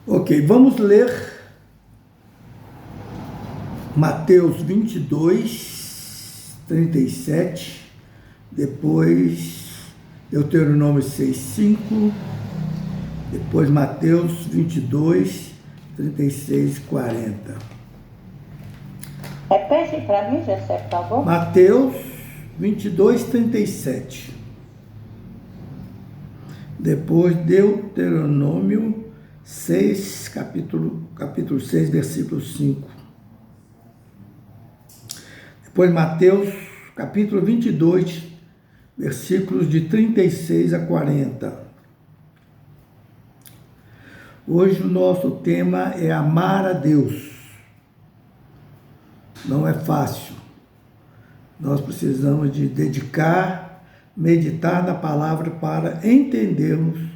Ok, vamos ler Mateus 22, 37, depois Deuteronômio 6, 5, depois Mateus 22, 36, 40. Repete para mim, Jessé, por favor. Mateus 22, 37. Depois Deuteronômio 6, capítulo 6, versículo 5. Depois Mateus, capítulo 22, versículos de 36 a 40. Hoje o nosso tema é amar a Deus. Não é fácil. Nós precisamos de dedicar, meditar na palavra para entendermos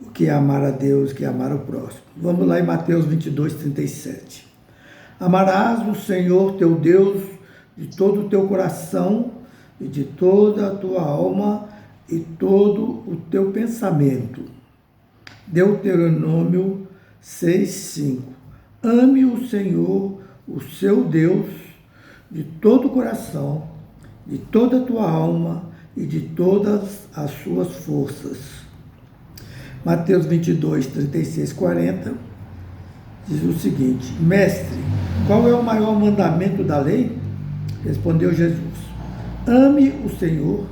o que é amar a Deus, o que é amar o próximo. Vamos lá em Mateus 22, 37. Amarás o Senhor teu Deus de todo o teu coração e de toda a tua alma e todo o teu pensamento. Deuteronômio 6, 5. Ame o Senhor, o seu Deus, de todo o coração, de toda a tua alma e de todas as suas forças. Mateus 22, 36, 40 diz o seguinte: Mestre, qual é o maior mandamento da lei? Respondeu Jesus: ame o Senhor,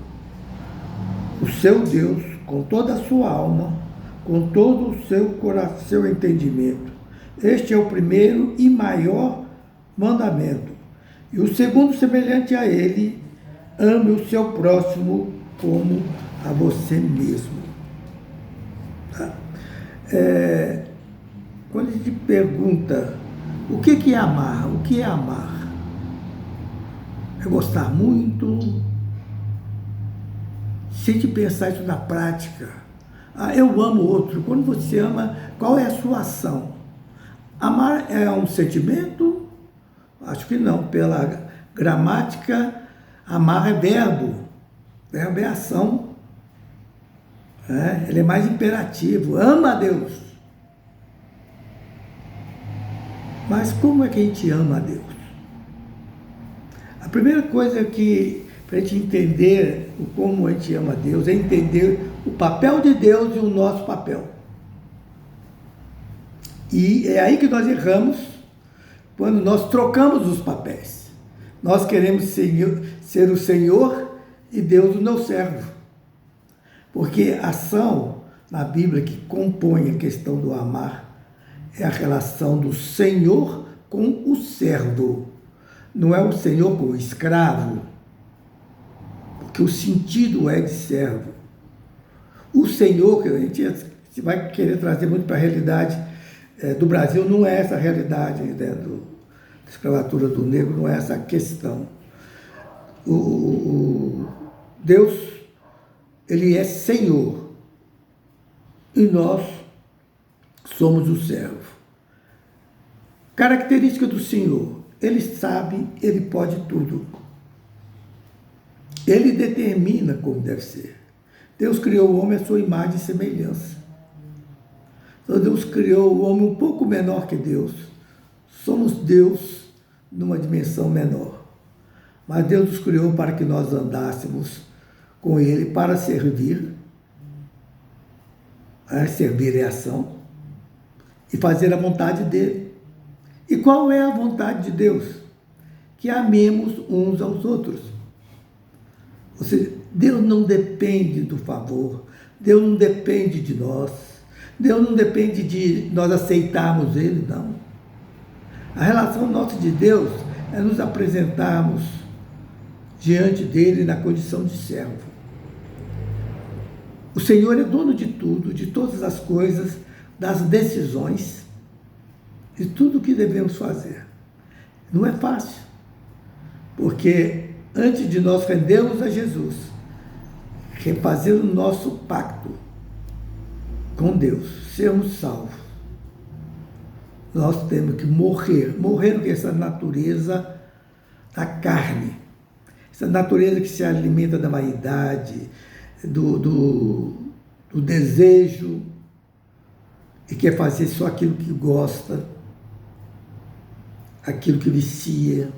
o seu Deus, com toda a sua alma, com todo o seu coração, seu entendimento. Este é o primeiro e maior mandamento. E o segundo, semelhante a ele: ame o seu próximo como a você mesmo. Tá? Quando a gente pergunta o que é amar, o que é amar? É gostar muito? Se a gente pensar isso na prática, eu amo o outro. Quando você ama, qual é a sua ação? Amar é um sentimento? Acho que não. Pela gramática, amar é verbo. Verbo é ação. Ele é mais imperativo. Ama a Deus. Mas como é que a gente ama a Deus? A primeira coisa que, para a gente entender como a gente ama a Deus, é entender o papel de Deus e o nosso papel. E é aí que nós erramos, quando nós trocamos os papéis. Nós queremos ser o Senhor e Deus o meu servo. Porque a ação na Bíblia que compõe a questão do amar é a relação do Senhor com o servo. Não é o Senhor com o escravo, porque o sentido é de servo. O Senhor, que a gente vai querer trazer muito para a realidade do Brasil, não é essa a realidade, né, da escravatura do negro, não é essa a questão. Deus, ele é Senhor, e nós somos o servo. Característica do Senhor: ele sabe, ele pode tudo. Ele determina como deve ser. Deus criou o homem à sua imagem e semelhança. Então Deus criou o homem um pouco menor que Deus. Somos Deus numa dimensão menor. Mas Deus nos criou para que nós andássemos com Ele para servir. Servir é ação. E fazer a vontade dEle. E qual é a vontade de Deus? Que amemos uns aos outros. Ou seja, Deus não depende do favor, Deus não depende de nós, Deus não depende de nós aceitarmos Ele, não. A relação nossa de Deus é nos apresentarmos diante dEle na condição de servo. O Senhor é dono de tudo, de todas as coisas, das decisões, de tudo o que devemos fazer. Não é fácil, porque antes de nós rendermos a Jesus, refazer o nosso pacto com Deus, sermos salvos, nós temos que morrer com essa natureza da carne, essa natureza que se alimenta da vaidade, do desejo, e quer fazer só aquilo que gosta, aquilo que vicia,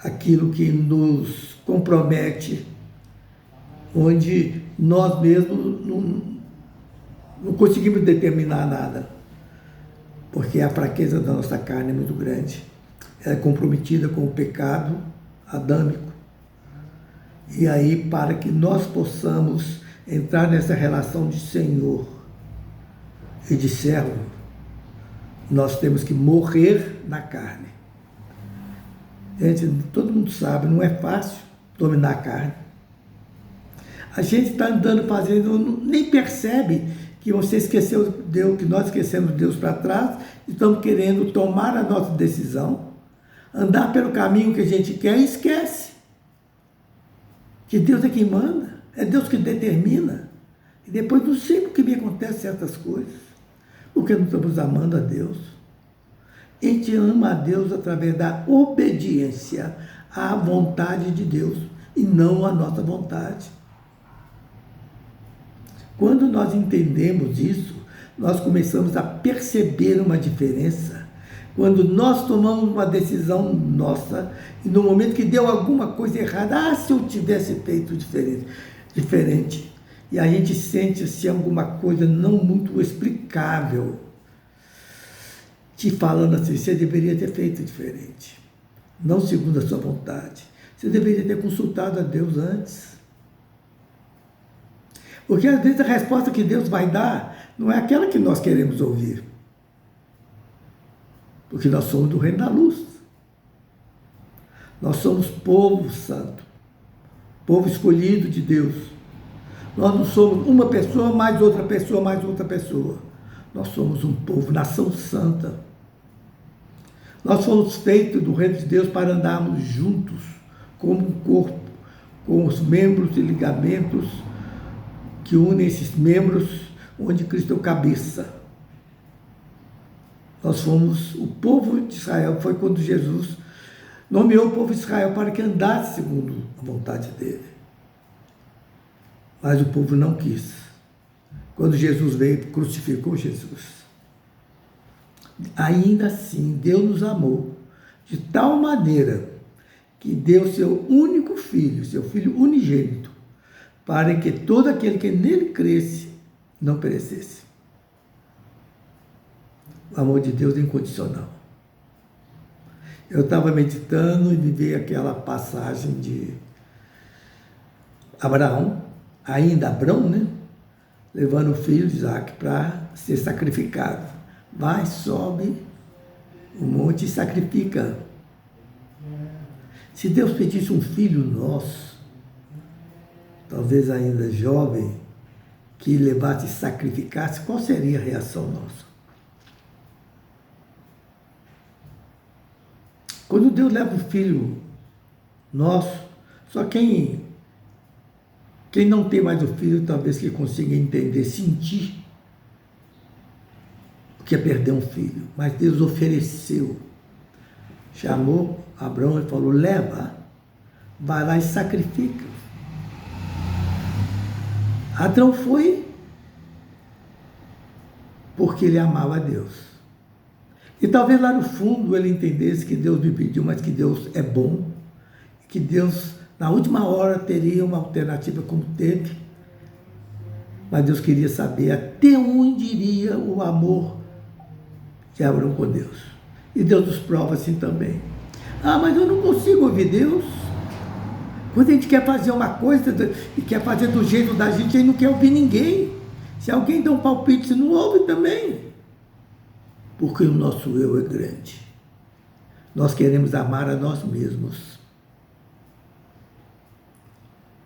aquilo que nos compromete, onde nós mesmos não conseguimos determinar nada, porque a fraqueza da nossa carne é muito grande. Ela é comprometida com o pecado adâmico. E aí, para que nós possamos entrar nessa relação de Senhor e de servo, nós temos que morrer na carne. Gente, todo mundo sabe, não é fácil dominar a carne. A gente está andando fazendo, nem percebe que você esqueceu Deus, que nós esquecemos Deus para trás, e estamos querendo tomar a nossa decisão, andar pelo caminho que a gente quer e esquece que Deus é quem manda, é Deus que determina. E depois não sei por que me acontecem certas coisas, porque não estamos amando a Deus. A gente ama a Deus através da obediência à vontade de Deus e não à nossa vontade. Quando nós entendemos isso, nós começamos a perceber uma diferença. Quando nós tomamos uma decisão nossa, e no momento que deu alguma coisa errada, se eu tivesse feito diferente, e a gente sente assim, alguma coisa não muito explicável, te falando assim, você deveria ter feito diferente, não segundo a sua vontade. Você deveria ter consultado a Deus antes. Porque às vezes a resposta que Deus vai dar não é aquela que nós queremos ouvir. Porque nós somos do reino da luz. Nós somos povo santo, povo escolhido de Deus. Nós não somos uma pessoa, mais outra pessoa, mais outra pessoa. Nós somos um povo, nação santa. Nós fomos feitos do reino de Deus para andarmos juntos, como um corpo, com os membros e ligamentos que unem esses membros, onde Cristo é o cabeça. Nós fomos o povo de Israel, foi quando Jesus nomeou o povo de Israel para que andasse segundo a vontade dele. Mas o povo não quis. Quando Jesus veio, crucificou Jesus. Ainda assim, Deus nos amou de tal maneira que deu seu único filho, seu filho unigênito, para que todo aquele que nele cresce não perecesse. O amor de Deus é incondicional. Eu estava meditando e me veio aquela passagem de Abraão, ainda Abrão, né? Levando o filho de Isaac para ser sacrificado. Vai, sobe o monte e sacrifica. Se Deus pedisse um filho nosso, talvez ainda jovem, que levasse e sacrificasse, qual seria a reação nossa? Quando Deus leva o filho nosso, só quem não tem mais o filho, talvez que consiga entender, sentir o que é perder um filho. Mas Deus ofereceu, chamou Abraão e falou, leva, vai lá e sacrifica. Abraão foi porque ele amava a Deus. E talvez lá no fundo ele entendesse que Deus me pediu, mas que Deus é bom, que Deus, na última hora, teria uma alternativa como teve. Mas Deus queria saber até onde iria o amor de Abraão com Deus. E Deus nos prova assim também. Ah, mas eu não consigo ouvir Deus. Quando a gente quer fazer uma coisa e quer fazer do jeito da gente não quer ouvir ninguém. Se alguém dá um palpite, você não ouve também. Porque o nosso eu é grande. Nós queremos amar a nós mesmos.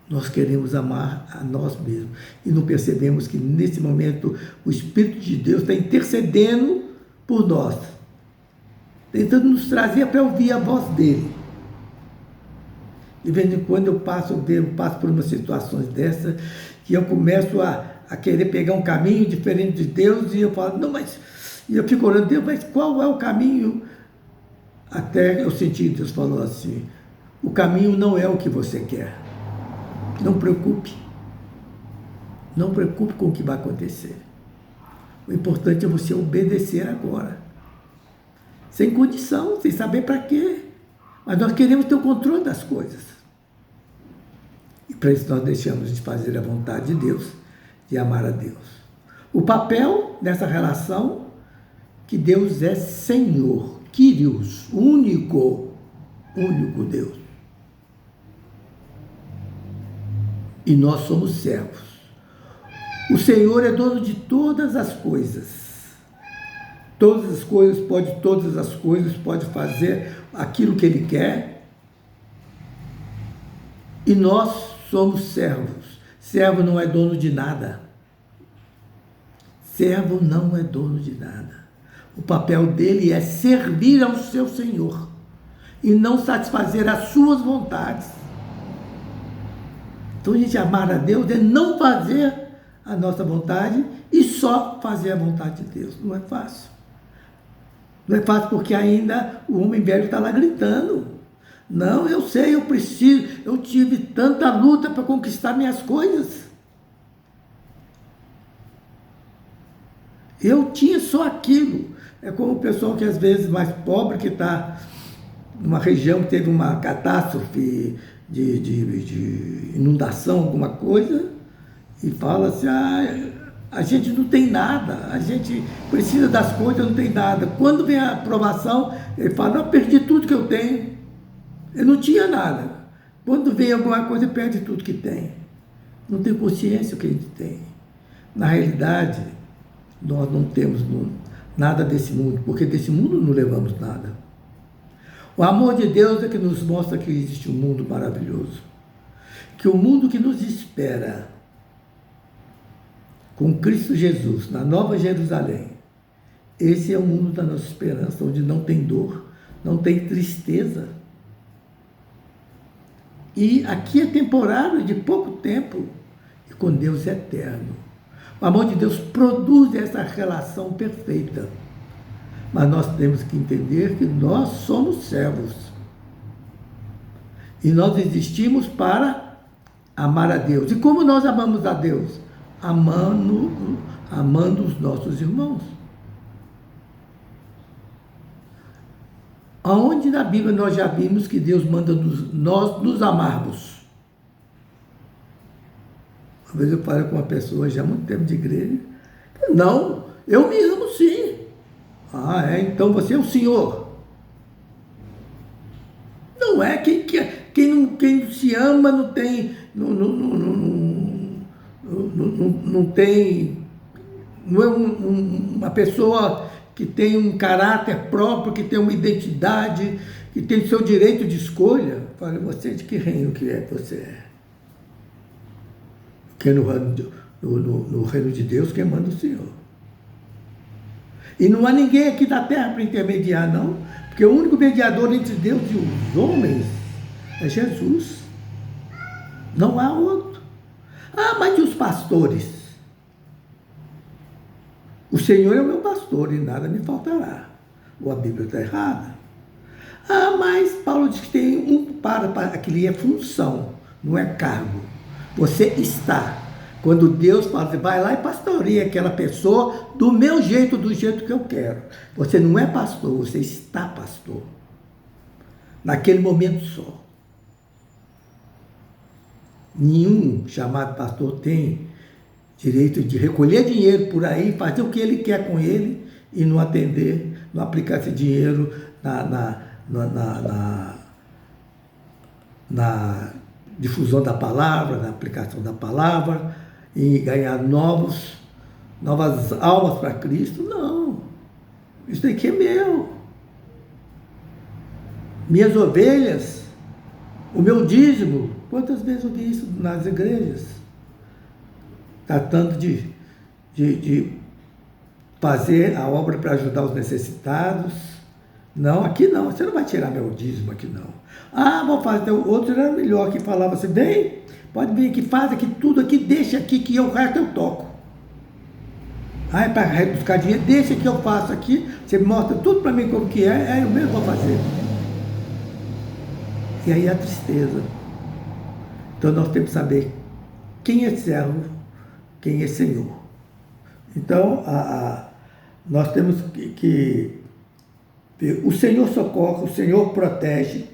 Nós queremos amar a nós mesmos. E não percebemos que nesse momento o Espírito de Deus está intercedendo por nós. Tentando nos trazer para ouvir a voz dele. De vez em quando eu passo por umas situações dessas que eu começo a querer pegar um caminho diferente de Deus e eu falo, não, mas... E eu fico orando, Deus, mas qual é o caminho? Até eu senti, Deus falou assim, o caminho não é o que você quer. Não preocupe. Não preocupe com o que vai acontecer. O importante é você obedecer agora. Sem condição, sem saber para quê. Mas nós queremos ter o controle das coisas. E para isso nós deixamos de fazer a vontade de Deus, de amar a Deus. O papel nessa relação, que Deus é Senhor, Kyrios, único Deus. E nós somos servos. O Senhor é dono de todas as coisas. Todas as coisas, pode fazer aquilo que Ele quer. E nós somos servos. Servo não é dono de nada. Servo não é dono de nada. O papel dele é servir ao seu Senhor e não satisfazer as suas vontades. Então, a gente amar a Deus é não fazer a nossa vontade e só fazer a vontade de Deus. Não é fácil. Não é fácil porque ainda o homem velho está lá gritando. Não, eu sei, eu preciso, eu tive tanta luta para conquistar minhas coisas. Eu tinha só aquilo. É como o pessoal que às vezes mais pobre, que está numa região que teve uma catástrofe de inundação, alguma coisa, e fala assim, a gente não tem nada, a gente precisa das coisas, não tem nada. Quando vem a aprovação, ele fala, não, perdi tudo que eu tenho. Eu não tinha nada. Quando vem alguma coisa, perde tudo que tem. Não tem consciência o que a gente tem. Na realidade, nós não temos nada desse mundo, porque desse mundo não levamos nada. O amor de Deus é que nos mostra que existe um mundo maravilhoso. Que o mundo que nos espera com Cristo Jesus, na Nova Jerusalém, esse é o mundo da nossa esperança, onde não tem dor, não tem tristeza. E aqui é temporário, de pouco tempo, e com Deus é eterno. O amor de Deus produz essa relação perfeita. Mas nós temos que entender que nós somos servos. E nós existimos para amar a Deus. E como nós amamos a Deus? Amando os nossos irmãos. Aonde na Bíblia nós já vimos que Deus manda nós nos amarmos? Uma vez eu falei com uma pessoa já há muito tempo de igreja. Não, eu me amo sim. Então você é o Senhor. Não é, quem se ama não tem, não é uma pessoa que tem um caráter próprio, que tem uma identidade, que tem o seu direito de escolha. Fala, você de que reino que é você é? Porque no reino de Deus quem manda é o Senhor. E não há ninguém aqui da terra para intermediar, não, porque o único mediador entre Deus e os homens é Jesus. Não há outro. Mas e os pastores? O Senhor é o meu pastor e nada me faltará. Ou a Bíblia está errada? Mas Paulo diz que tem para aquilo é função, não é cargo. Você está. Quando Deus fala, você vai lá e pastoreia aquela pessoa do meu jeito, do jeito que eu quero. Você não é pastor, você está pastor. Naquele momento só. Nenhum chamado pastor tem direito de recolher dinheiro por aí, fazer o que ele quer com ele e não atender, não aplicar esse dinheiro na difusão da palavra, na aplicação da palavra, e ganhar novas almas para Cristo. Não, isso daqui é meu. Minhas ovelhas, o meu dízimo. Quantas vezes eu vi isso nas igrejas? Tratando de fazer a obra para ajudar os necessitados. Não, aqui não, você não vai tirar meu dízimo aqui não. Vou fazer, o outro era melhor, que falava assim, vem, pode vir aqui, faz aqui tudo aqui, deixa aqui que o resto eu toco. É para buscar dinheiro, deixa que eu faço aqui, você mostra tudo para mim como que é, eu mesmo vou fazer. E aí a tristeza. Então nós temos que saber quem é servo, quem é Senhor. Então, nós temos que ver. O Senhor socorre, o Senhor protege,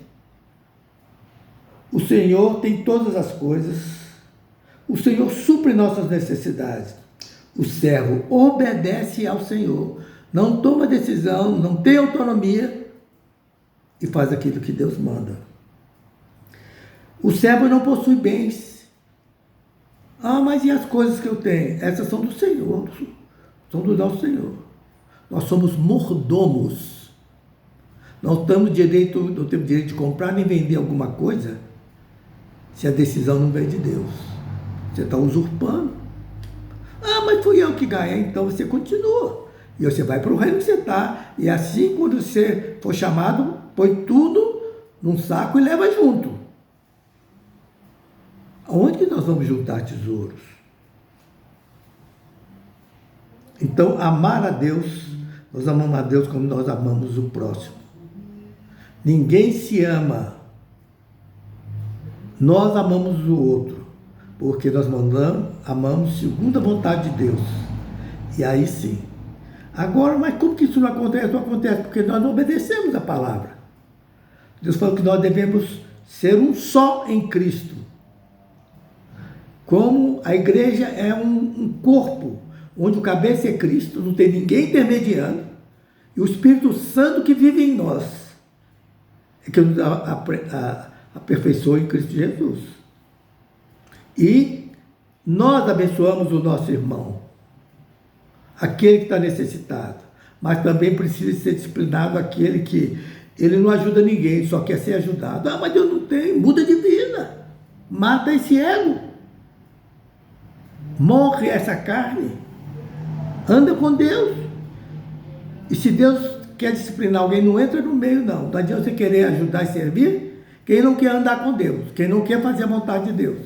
o Senhor tem todas as coisas, o Senhor supre nossas necessidades. O servo obedece ao Senhor, não toma decisão, não tem autonomia e faz aquilo que Deus manda. O servo não possui bens. Mas e as coisas que eu tenho? Essas são do Senhor, são do nosso Senhor. Nós somos mordomos. Não temos direito de comprar nem vender alguma coisa se a decisão não vem de Deus. Você está usurpando. Mas fui eu que ganhei, então você continua. E você vai para o reino que você está. E assim, quando você for chamado, põe tudo num saco e leva junto. Onde que nós vamos juntar tesouros? Então, amar a Deus, nós amamos a Deus como nós amamos o próximo. Ninguém se ama. Nós amamos o outro, porque nós amamos segundo a vontade de Deus. E aí sim. Agora, mas como que isso não acontece? Não acontece porque nós não obedecemos a palavra. Deus falou que nós devemos ser um só em Cristo. Como a igreja é um corpo, onde o cabeça é Cristo, não tem ninguém intermediando, e o Espírito Santo que vive em nós, é que nos aperfeiçoa em Cristo Jesus. E nós abençoamos o nosso irmão, aquele que está necessitado, mas também precisa ser disciplinado aquele que ele não ajuda ninguém, só quer ser ajudado. Mas eu não tenho, muda de vida, mata esse ego. Morre essa carne, anda com Deus. E se Deus quer disciplinar alguém, não entra no meio, não. Não adianta você querer ajudar e servir quem não quer andar com Deus, quem não quer fazer a vontade de Deus.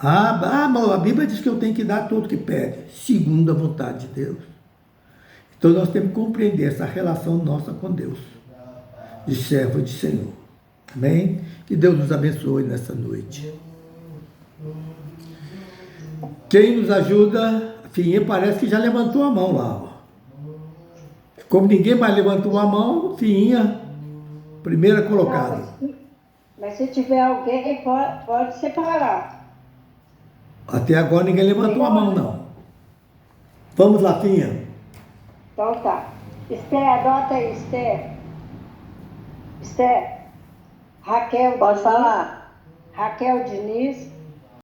A Bíblia diz que eu tenho que dar tudo que pede, segundo a vontade de Deus. Então nós temos que compreender essa relação nossa com Deus, de servo e de Senhor. Amém? Que Deus nos abençoe nessa noite. Quem nos ajuda, a Finha parece que já levantou a mão lá. Como ninguém mais levantou a mão, Finha, primeira colocada. Mas se tiver alguém, pode separar. Até agora ninguém levantou a mão, não. Vamos lá, Finha. Então tá. Esther, anota aí, Esther. Esther. Raquel. Pode falar. Raquel Diniz.